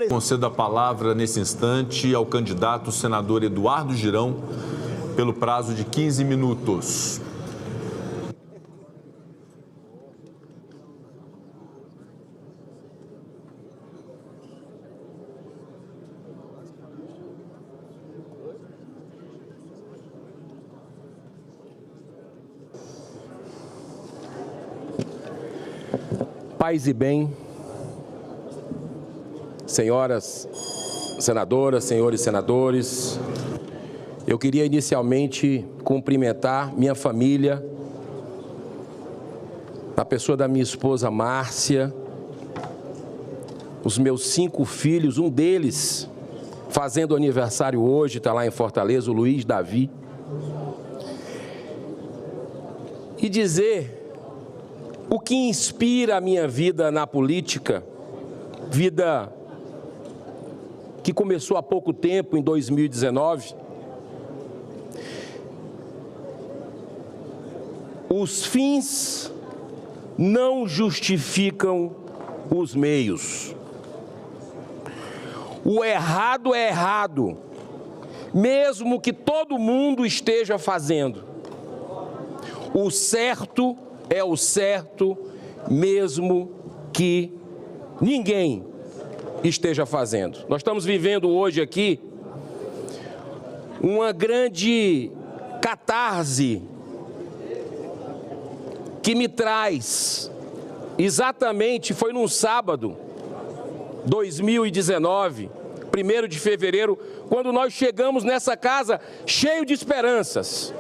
Concedo a palavra nesse instante ao candidato senador Eduardo Girão, pelo prazo de 15 minutos. Paz e bem, senhoras senadoras, senhores senadores, eu queria inicialmente cumprimentar minha família, a pessoa da minha esposa Márcia, os meus 5 filhos, um deles fazendo aniversário hoje, está lá em Fortaleza, o Luiz Davi, e dizer o que inspira a minha vida na política, vida que começou há pouco tempo, em 2019. Os fins não justificam os meios. O errado é errado, mesmo que todo mundo esteja fazendo. O certo é o certo, mesmo que ninguém esteja fazendo. Nós estamos vivendo hoje aqui uma grande catarse que me traz, exatamente, foi num sábado, 2019, 1º de fevereiro, quando nós chegamos nessa casa cheio de esperanças.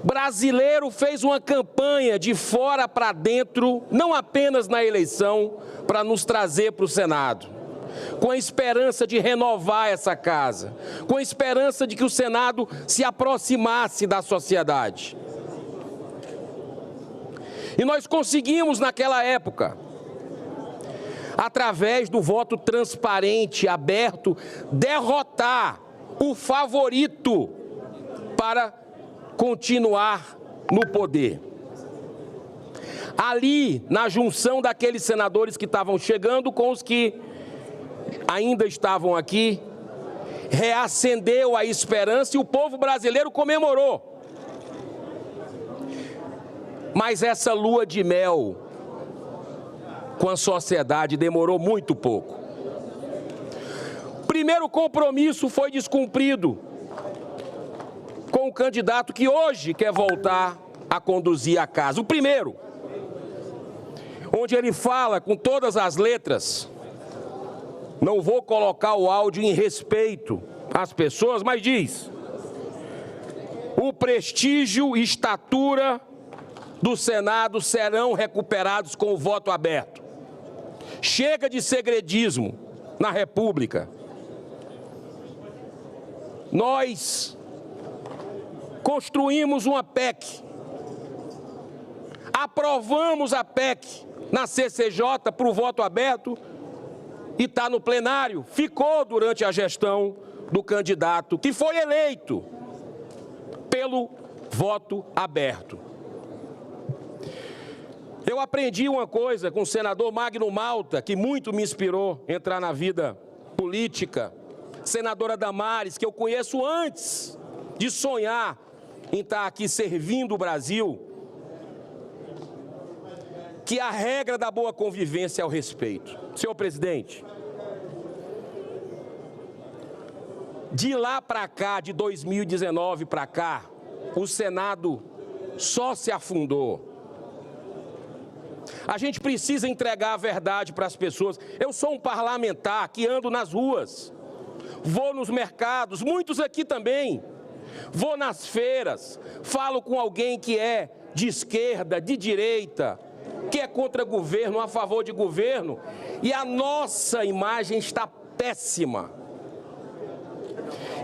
Brasileiro fez uma campanha de fora para dentro, não apenas na eleição, para nos trazer para o Senado, com a esperança de renovar essa casa, com a esperança de que o Senado se aproximasse da sociedade. E nós conseguimos, naquela época, através do voto transparente, aberto, derrotar o favorito para continuar no poder. Ali, na junção daqueles senadores que estavam chegando com os que ainda estavam aqui, reacendeu a esperança e o povo brasileiro comemorou. Mas essa lua de mel com a sociedade demorou muito pouco. O primeiro compromisso foi descumprido com o candidato que hoje quer voltar a conduzir a casa. O primeiro, onde ele fala com todas as letras, não vou colocar o áudio em respeito às pessoas, mas diz: o prestígio e estatura do Senado serão recuperados com o voto aberto. Chega de segredismo na República. Nós construímos uma PEC, aprovamos a PEC na CCJ para o voto aberto e está no plenário, ficou durante a gestão do candidato que foi eleito pelo voto aberto. Eu aprendi uma coisa com o senador Magno Malta, que muito me inspirou a entrar na vida política, senadora Damares, que eu conheço antes de sonhar em estar aqui servindo o Brasil, que a regra da boa convivência é o respeito. Senhor presidente, de lá para cá, de 2019 para cá, o Senado só se afundou. A gente precisa entregar a verdade para as pessoas. Eu sou um parlamentar que ando nas ruas, vou nos mercados, muitos aqui também. Vou nas feiras, falo com alguém que é de esquerda, de direita, que é contra governo, a favor de governo, e a nossa imagem está péssima.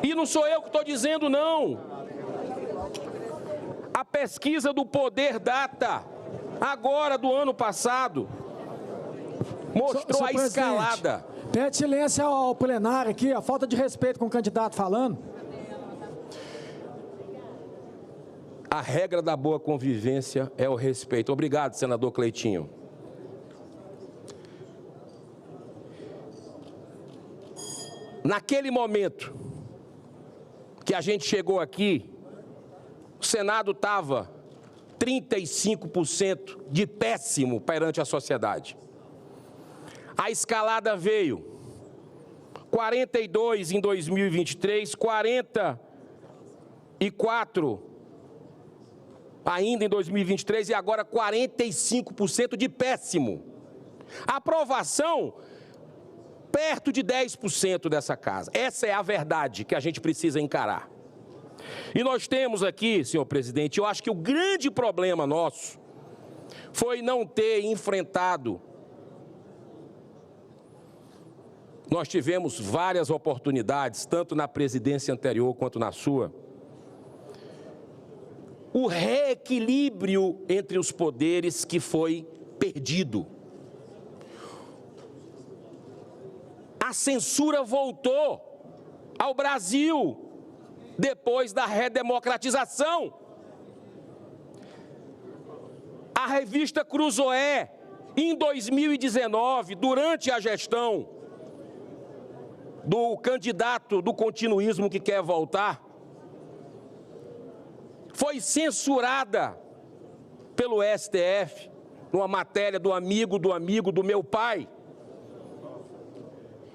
E não sou eu que estou dizendo, não. A pesquisa do Poder Data, agora do ano passado, mostrou a escalada. Pede silêncio ao plenário aqui, a falta de respeito com o candidato falando. A regra da boa convivência é o respeito. Obrigado, senador Cleitinho. naquele momento que a gente chegou aqui, o Senado estava 35% de péssimo perante a sociedade. A escalada veio 42 em 2023, 44 ainda em 2023 e agora 45% de péssimo. A aprovação perto de 10% dessa casa. Essa é a verdade que a gente precisa encarar. E nós temos aqui, senhor presidente, eu acho que o grande problema nosso foi não ter enfrentado. Nós tivemos várias oportunidades, tanto na presidência anterior quanto na sua. O reequilíbrio entre os poderes que foi perdido. A censura voltou ao Brasil depois da redemocratização. A revista Cruzoé, em 2019, durante a gestão do candidato do continuismo que quer voltar, foi censurada pelo STF, numa matéria do amigo do meu pai,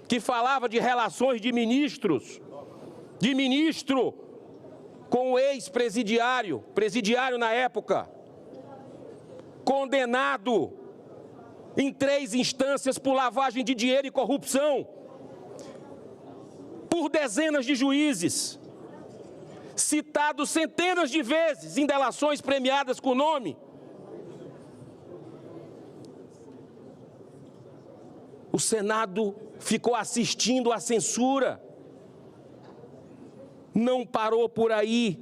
que falava de relações de ministros, de ministro com o ex-presidiário, presidiário na época, condenado em 3 instâncias por lavagem de dinheiro e corrupção, por dezenas de juízes, citado centenas de vezes em delações premiadas com nome. O Senado ficou assistindo à censura. Não parou por aí.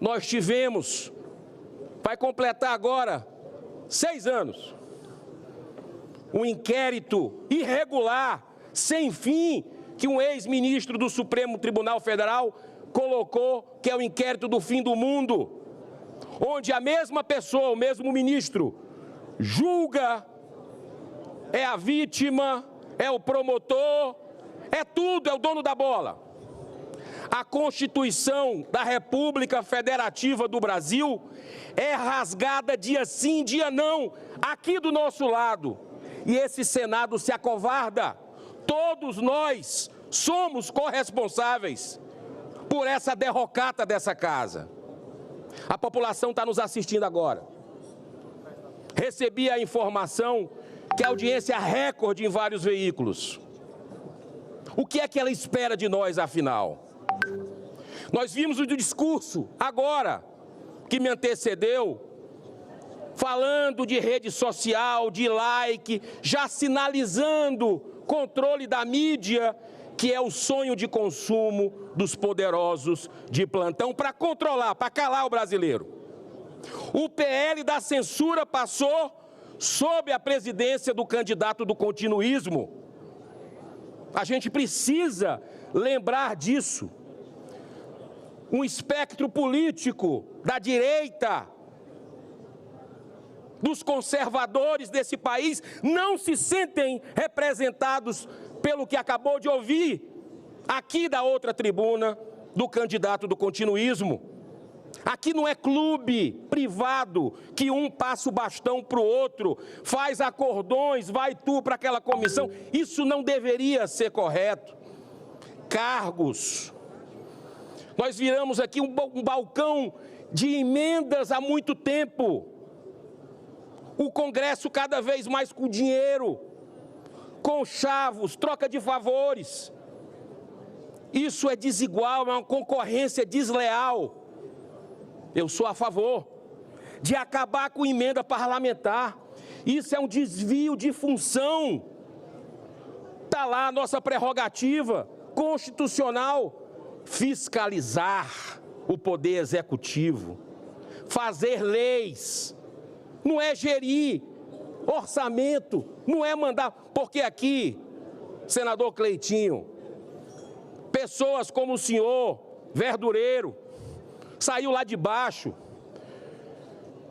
Nós tivemos, vai completar agora 6 anos, um inquérito irregular, sem fim, que um ex-ministro do Supremo Tribunal Federal colocou, que é o inquérito do fim do mundo, onde a mesma pessoa, o mesmo ministro, julga, é a vítima, é o promotor, é tudo, é o dono da bola. A Constituição da República Federativa do Brasil é rasgada dia sim, dia não, aqui do nosso lado. E esse Senado se acovarda. Todos nós somos corresponsáveis por essa derrocata dessa casa. A população está nos assistindo agora. Recebi a informação que a audiência é recorde em vários veículos. O que é que ela espera de nós, afinal? Nós vimos o discurso, agora, que me antecedeu, falando de rede social, de like, já sinalizando controle da mídia, que é o sonho de consumo dos poderosos de plantão, para controlar, para calar o brasileiro. O PL da censura passou sob a presidência do candidato do continuismo. A gente precisa lembrar disso. Um espectro político da direita, dos conservadores desse país, não se sentem representados pelo que acabou de ouvir aqui da outra tribuna do candidato do continuismo. Aqui não é clube privado que um passa o bastão para o outro, faz acordões, vai tu para aquela comissão. Isso não deveria ser correto. Cargos. Nós viramos aqui um balcão de emendas há muito tempo. O Congresso cada vez mais com dinheiro, com chavos, troca de favores. Isso é desigual, é uma concorrência desleal. Eu sou a favor de acabar com emenda parlamentar. Isso é um desvio de função. Está lá a nossa prerrogativa constitucional, fiscalizar o poder executivo, fazer leis. Não é gerir orçamento, não é mandar, porque aqui, senador Cleitinho, pessoas como o senhor, verdureiro, saiu lá de baixo,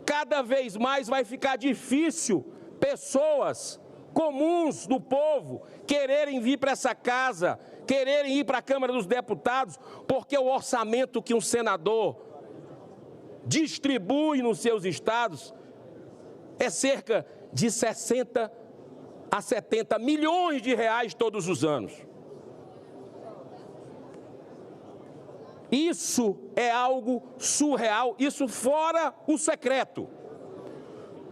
cada vez mais vai ficar difícil pessoas comuns do povo quererem vir para essa casa, quererem ir para a Câmara dos Deputados, porque o orçamento que um senador distribui nos seus estados é cerca de 60 a 70 milhões de reais todos os anos. Isso é algo surreal, isso fora o secreto,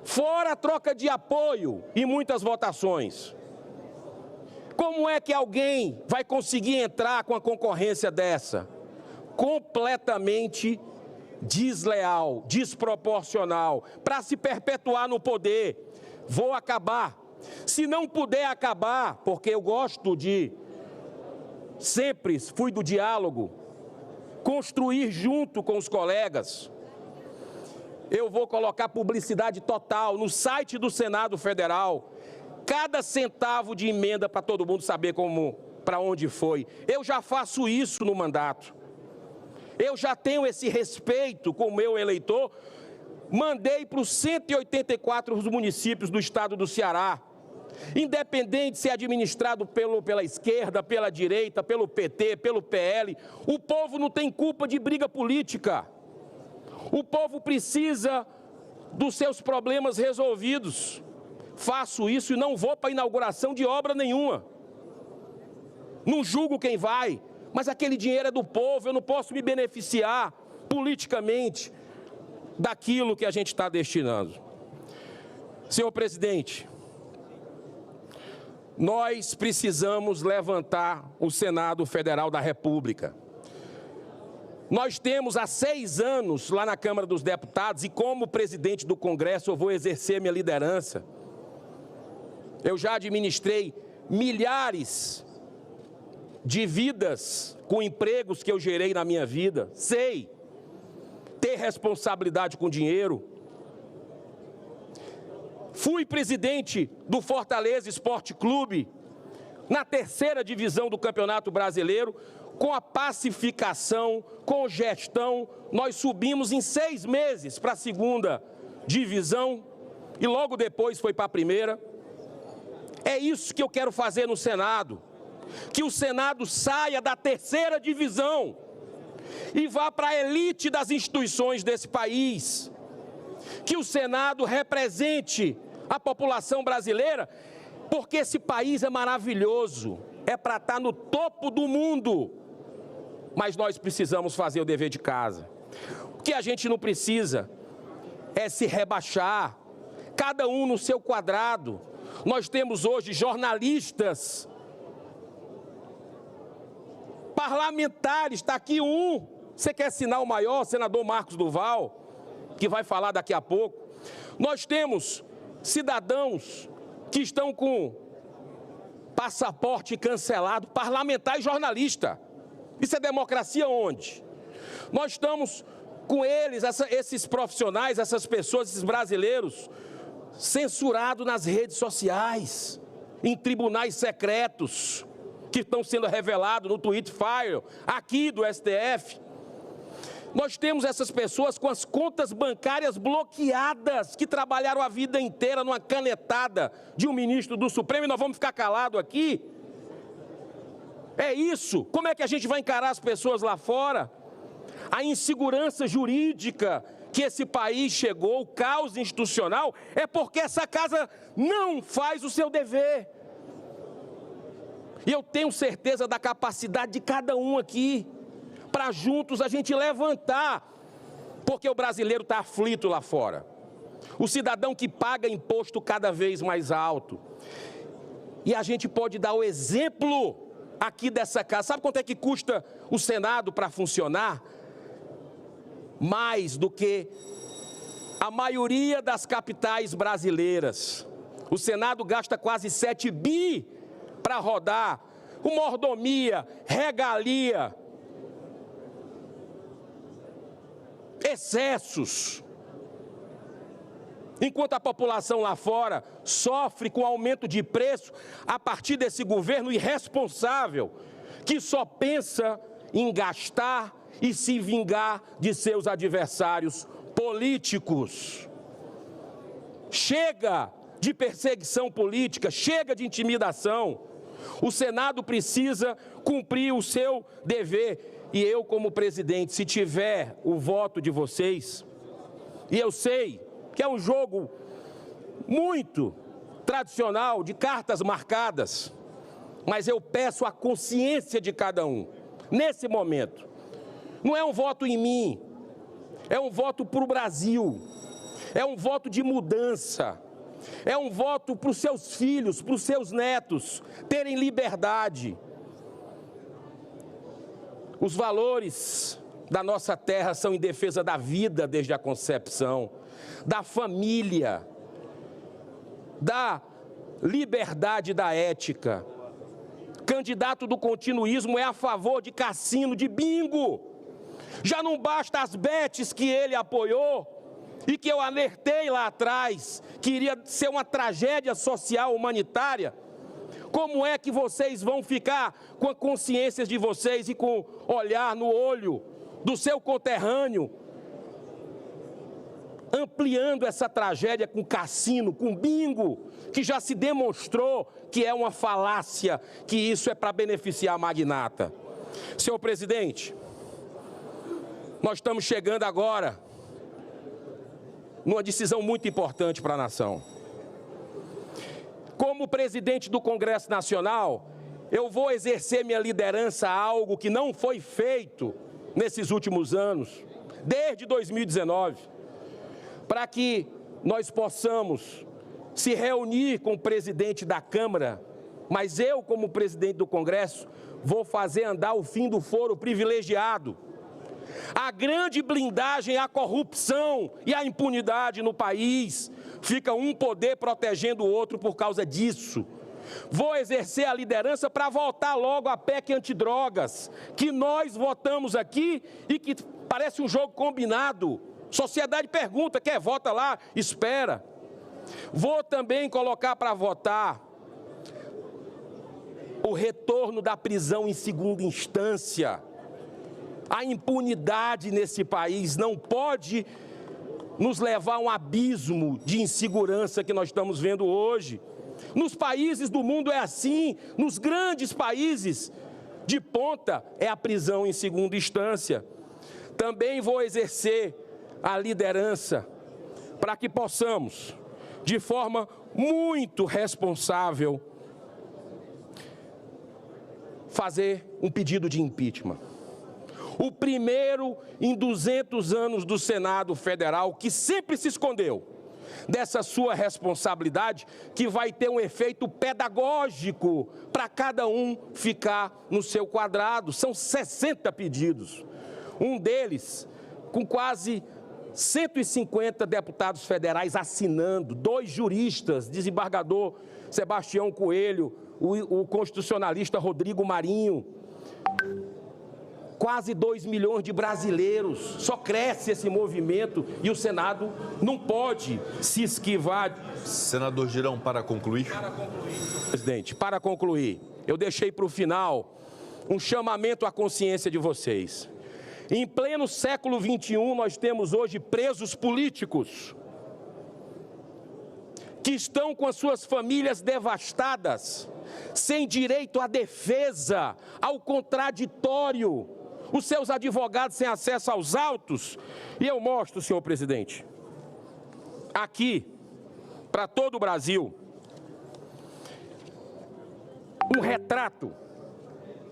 fora a troca de apoio e muitas votações. Como é que alguém vai conseguir entrar com a concorrência dessa? Completamente desleal, desproporcional, para se perpetuar no poder. Vou acabar. Se não puder acabar, porque eu gosto de, sempre fui do diálogo, construir junto com os colegas, eu vou colocar publicidade total no site do Senado Federal, cada centavo de emenda para todo mundo saber para onde foi. Eu já faço isso no mandato. Eu já tenho esse respeito com o meu eleitor. Mandei para os 184 municípios do estado do Ceará, independente de ser administrado pela esquerda, pela direita, pelo PT, pelo PL, o povo não tem culpa de briga política. O povo precisa dos seus problemas resolvidos. Faço isso e não vou para a inauguração de obra nenhuma. Não julgo quem vai, mas aquele dinheiro é do povo, eu não posso me beneficiar politicamente daquilo que a gente está destinando. Senhor presidente, nós precisamos levantar o Senado Federal da República. Nós temos há 6 anos lá na Câmara dos Deputados e como presidente do Congresso eu vou exercer minha liderança. Eu já administrei milhares de vidas com empregos que eu gerei na minha vida. Sei ter responsabilidade com dinheiro. Fui presidente do Fortaleza Esporte Clube, na 3ª divisão do Campeonato Brasileiro. Com a pacificação, com gestão, nós subimos em 6 meses para a 2ª divisão e logo depois foi para a 1ª. É isso que eu quero fazer no Senado, que o Senado saia da 3ª divisão e vá para a elite das instituições desse país, que o Senado represente a população brasileira, porque esse país é maravilhoso, é para estar no topo do mundo, mas nós precisamos fazer o dever de casa. O que a gente não precisa é se rebaixar, cada um no seu quadrado. Nós temos hoje jornalistas, parlamentares, está aqui um, você quer assinar o maior, senador Marcos Duval, que vai falar daqui a pouco. Nós temos cidadãos que estão com passaporte cancelado, parlamentar e jornalista. Isso é democracia onde? Nós estamos com eles, esses profissionais, essas pessoas, esses brasileiros, censurados nas redes sociais, em tribunais secretos, que estão sendo revelados no Twitter File, aqui do STF. Nós temos essas pessoas com as contas bancárias bloqueadas, que trabalharam a vida inteira numa canetada de um ministro do Supremo, e nós vamos ficar calados aqui? É isso. Como é que a gente vai encarar as pessoas lá fora? A insegurança jurídica que esse país chegou, o caos institucional, é porque essa casa não faz o seu dever. E eu tenho certeza da capacidade de cada um aqui, para juntos a gente levantar, porque o brasileiro está aflito lá fora. O cidadão que paga imposto cada vez mais alto. E a gente pode dar o exemplo aqui dessa casa. Sabe quanto é que custa o Senado para funcionar? Mais do que a maioria das capitais brasileiras. O Senado gasta quase 7 bi para rodar, com mordomia, regalia, excessos. Enquanto a população lá fora sofre com aumento de preço a partir desse governo irresponsável, que só pensa em gastar e se vingar de seus adversários políticos. Chega de perseguição política, chega de intimidação. O Senado precisa cumprir o seu dever. E eu, como presidente, se tiver o voto de vocês, e eu sei que é um jogo muito tradicional, de cartas marcadas, mas eu peço a consciência de cada um, nesse momento. Não é um voto em mim, é um voto para o Brasil, é um voto de mudança, é um voto para os seus filhos, para os seus netos terem liberdade. Os valores da nossa terra são em defesa da vida desde a concepção, da família, da liberdade da ética. Candidato do continuismo é a favor de cassino, de bingo. Já não basta as bets que ele apoiou e que eu alertei lá atrás, que iria ser uma tragédia social humanitária. Como é que vocês vão ficar com a consciência de vocês e com olhar no olho do seu conterrâneo, ampliando essa tragédia com cassino, com bingo, que já se demonstrou que é uma falácia, que isso é para beneficiar a magnata? Senhor presidente, nós estamos chegando agora numa decisão muito importante para a nação. Como presidente do Congresso Nacional, eu vou exercer minha liderança a algo que não foi feito nesses últimos anos, desde 2019, para que nós possamos se reunir com o presidente da Câmara, mas eu, como presidente do Congresso, vou fazer andar o fim do foro privilegiado. A grande blindagem à corrupção e à impunidade no país, fica um poder protegendo o outro por causa disso. Vou exercer a liderança para votar logo a PEC antidrogas, que nós votamos aqui e que parece um jogo combinado. Sociedade pergunta, quer? Vota lá, espera. Vou também colocar para votar o retorno da prisão em segunda instância. A impunidade nesse país não pode nos levar a um abismo de insegurança que nós estamos vendo hoje. Nos países do mundo é assim, nos grandes países de ponta é a prisão em segunda instância. Também vou exercer a liderança para que possamos, de forma muito responsável, fazer um pedido de impeachment. O primeiro em 200 anos do Senado Federal, que sempre se escondeu dessa sua responsabilidade, que vai ter um efeito pedagógico para cada um ficar no seu quadrado. São 60 pedidos. Um deles, com quase 150 deputados federais assinando, 2 juristas, desembargador Sebastião Coelho, o constitucionalista Rodrigo Marinho, quase 2 milhões de brasileiros. Só cresce esse movimento e o Senado não pode se esquivar. Senador Girão, para concluir. Presidente, para concluir, eu deixei para o final um chamamento à consciência de vocês. Em pleno século XXI, nós temos hoje presos políticos que estão com as suas famílias devastadas, sem direito à defesa, ao contraditório, os seus advogados sem acesso aos autos. E eu mostro, senhor presidente, aqui, para todo o Brasil, um retrato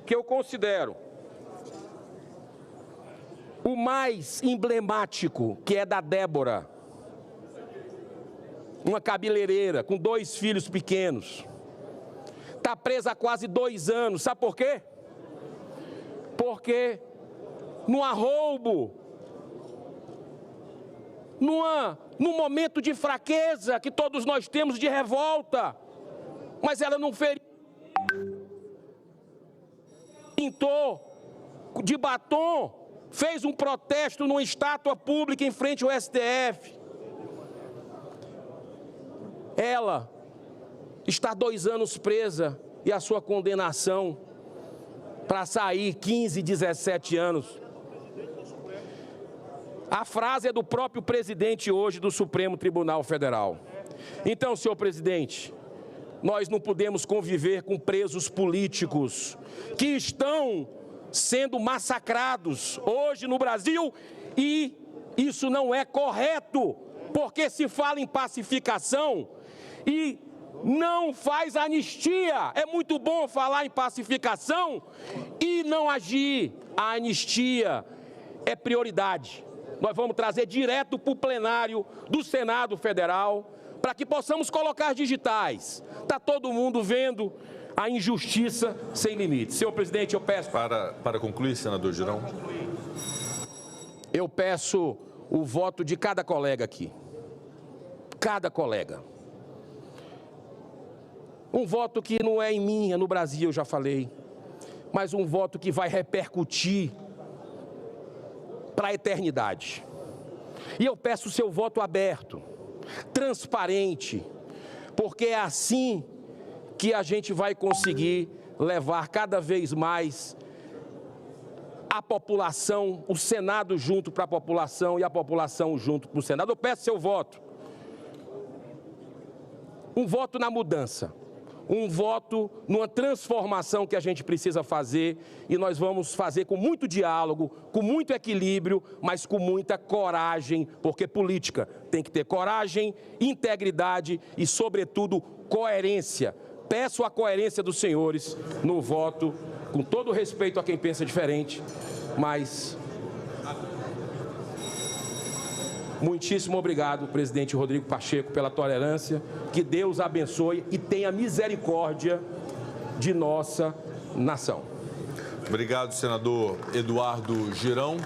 que eu considero o mais emblemático, que é da Débora, uma cabeleireira com 2 filhos pequenos. Está presa há quase 2 anos. Sabe por quê? Porque num roubo, num momento de fraqueza que todos nós temos, de revolta, mas ela não feriu, pintou de batom, fez um protesto numa estátua pública em frente ao STF. Ela está 2 anos presa e a sua condenação para sair 15, 17 anos. A frase é do próprio presidente hoje do Supremo Tribunal Federal. Então, senhor presidente, nós não podemos conviver com presos políticos que estão sendo massacrados hoje no Brasil, e isso não é correto, porque se fala em pacificação e não faz anistia. É muito bom falar em pacificação e não agir. A anistia é prioridade. Nós vamos trazer direto para o plenário do Senado Federal para que possamos colocar digitais. Está todo mundo vendo a injustiça sem limites. Senhor presidente, eu peço... Para concluir, senador Girão. Eu peço o voto de cada colega aqui. Cada colega. Um voto que não é em mim, é no Brasil, eu já falei. Mas um voto que vai repercutir para a eternidade. E eu peço o seu voto aberto, transparente, porque é assim que a gente vai conseguir levar cada vez mais a população, o Senado junto para a população e a população junto para o Senado. Eu peço seu voto. Um voto na mudança. Um voto numa transformação que a gente precisa fazer, e nós vamos fazer com muito diálogo, com muito equilíbrio, mas com muita coragem, porque política tem que ter coragem, integridade e, sobretudo, coerência. Peço a coerência dos senhores no voto, com todo respeito a quem pensa diferente, mas... Muitíssimo obrigado, presidente Rodrigo Pacheco, pela tolerância. Que Deus abençoe e tenha misericórdia de nossa nação. Obrigado, senador Eduardo Girão.